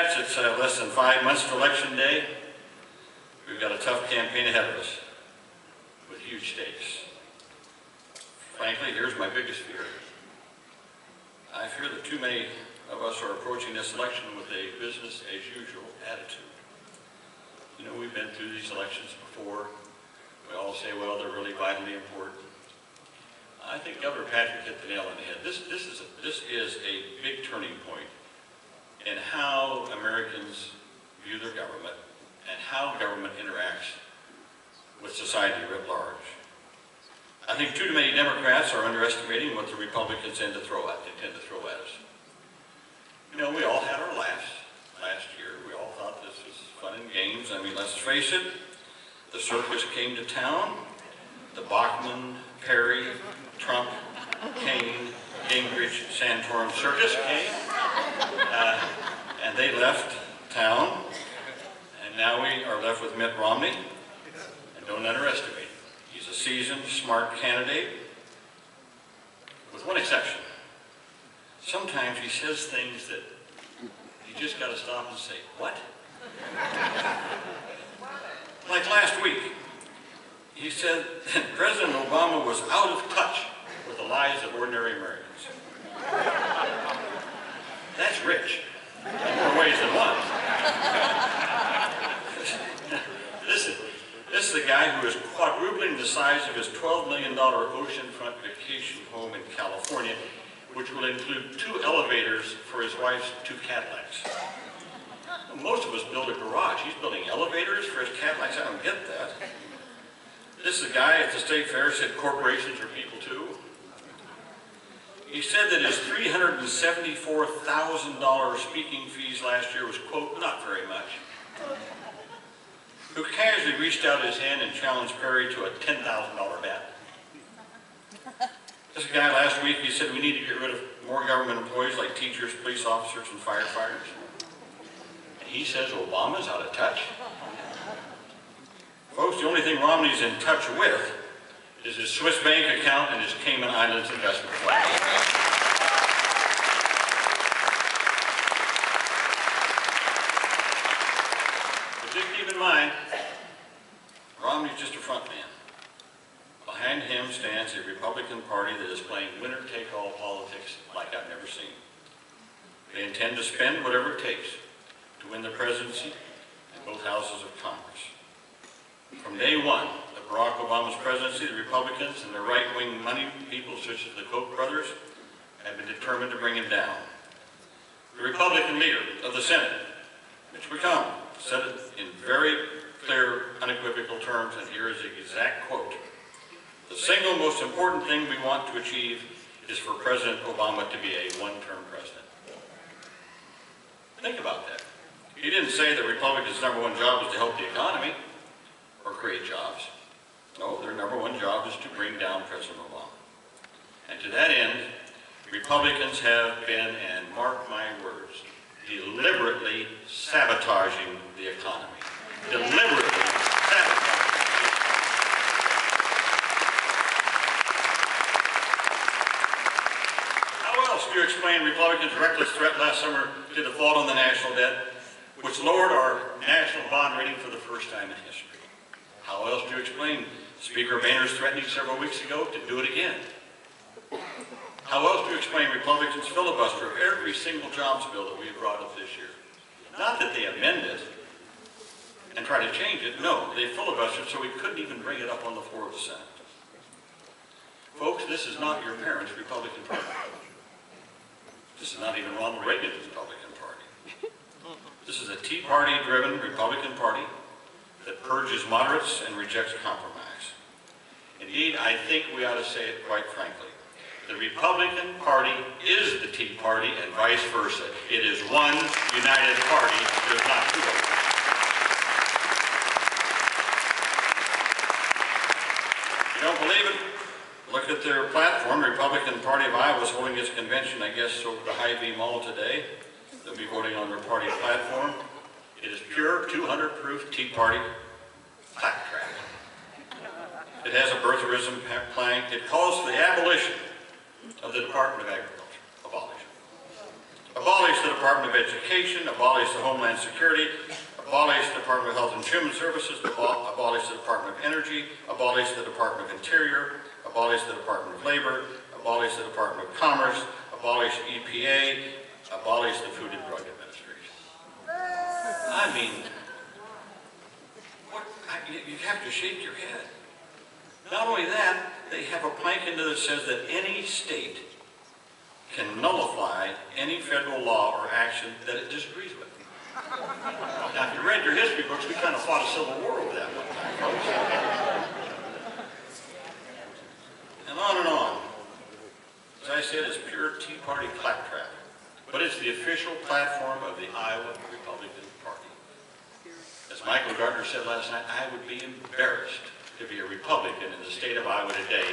Democrats, it's less than 5 months to Election Day. We've got a tough campaign ahead of us with huge stakes. Frankly, here's my biggest fear. I fear that too many of us are approaching this election with a business as usual attitude. You know, we've been through these elections before. We all say, well, they're really vitally important. I think Governor Patrick hit the nail on the head. This is a big turning point in how Americans view their government and how government interacts with society writ large. I think too many Democrats are underestimating what the Republicans intend to throw at us. You know, we all had our laughs last year. We all thought this was fun and games. I mean, let's face it, the circus came to town. The Bachman, Perry, Trump, Kane, Gingrich, Santorum circus came. And they left town. And now we are left with Mitt Romney. And don't underestimate him. He's a seasoned, smart candidate, with one exception. Sometimes he says things that you just got to stop and say, what? Like last week, he said that President Obama was out of touch with the lives of ordinary Americans. That's rich, in more ways than one. This is the guy who is quadrupling the size of his $12 million oceanfront vacation home in California, which will include 2 elevators for his wife's 2 Cadillacs. Well, most of us build a garage. He's building elevators for his Cadillacs. I don't get that. This is a guy at the state fair said corporations are people too. He said that his $374,000 speaking fees last year was, quote, not very much. Who casually reached out his hand and challenged Perry to a $10,000 bet. This guy last week, he said we need to get rid of more government employees like teachers, police officers, and firefighters. And he says Obama's out of touch. Folks, the only thing Romney's in touch with is his Swiss bank account and his Cayman Islands investment fund. But just keep in mind, Romney's just a front man. Behind him stands a Republican Party that is playing winner-take-all politics like I've never seen. They intend to spend whatever it takes to win the presidency and both houses of Congress. From day one of Barack Obama's presidency, the Republicans and their right-wing money people, such as the Koch brothers, have been determined to bring him down. The Republican leader of the Senate, Mitch McConnell, said it in very clear, unequivocal terms, and here is the exact quote. The single most important thing we want to achieve is for President Obama to be a one-term president. Think about that. He didn't say that Republicans' #1 job is to help the economy or create jobs. No, their #1 job is to bring down President Obama. And to that end, Republicans have been, and mark my words, deliberately sabotaging the economy. Deliberately sabotaging. To explain Republicans' reckless threat last summer to default on the national debt, which lowered our national bond rating for the first time in history. How else do you explain Speaker Boehner's threatening several weeks ago to do it again? How else do you explain Republicans' filibuster of every single jobs bill that we have brought up this year? Not that they amend it and try to change it. No, they filibustered so we couldn't even bring it up on the floor of the Senate. Folks, this is not your parents' Republican Party. This is not even Ronald Reagan's Republican Party. This is a Tea Party-driven Republican Party that purges moderates and rejects compromise. Indeed, I think we ought to say it quite frankly. The Republican Party is the Tea Party and vice versa. It is one united party. There's not two of them. If you don't believe it, look at their platform. The Republican Party of Iowa is holding its convention, I guess, over the Hy-Vee Mall today. They'll be voting on their party platform. It is pure 200-proof Tea Party clack track. It has a birtherism plank. It calls for the abolition of the Department of Agriculture. Abolish it. Abolish the Department of Education, abolish the Homeland Security, abolish the Department of Health and Human Services, abolish the Department of Energy, abolish the Department of Interior, abolish the Department of Labor, abolish the Department of Commerce, abolish EPA, abolish the Food and Drug Administration. I mean, you have to shake your head. Not only that, they have a plank in there that says that any state can nullify any federal law or action that it disagrees with. Now, if you read your history books, we kind of fought a civil war over that one time, folks. And on and on. As I said, it's pure Tea Party claptrap. But it's the official platform of the Iowa Republican Party. As Michael Gardner said last night, I would be embarrassed to be a Republican in the state of Iowa today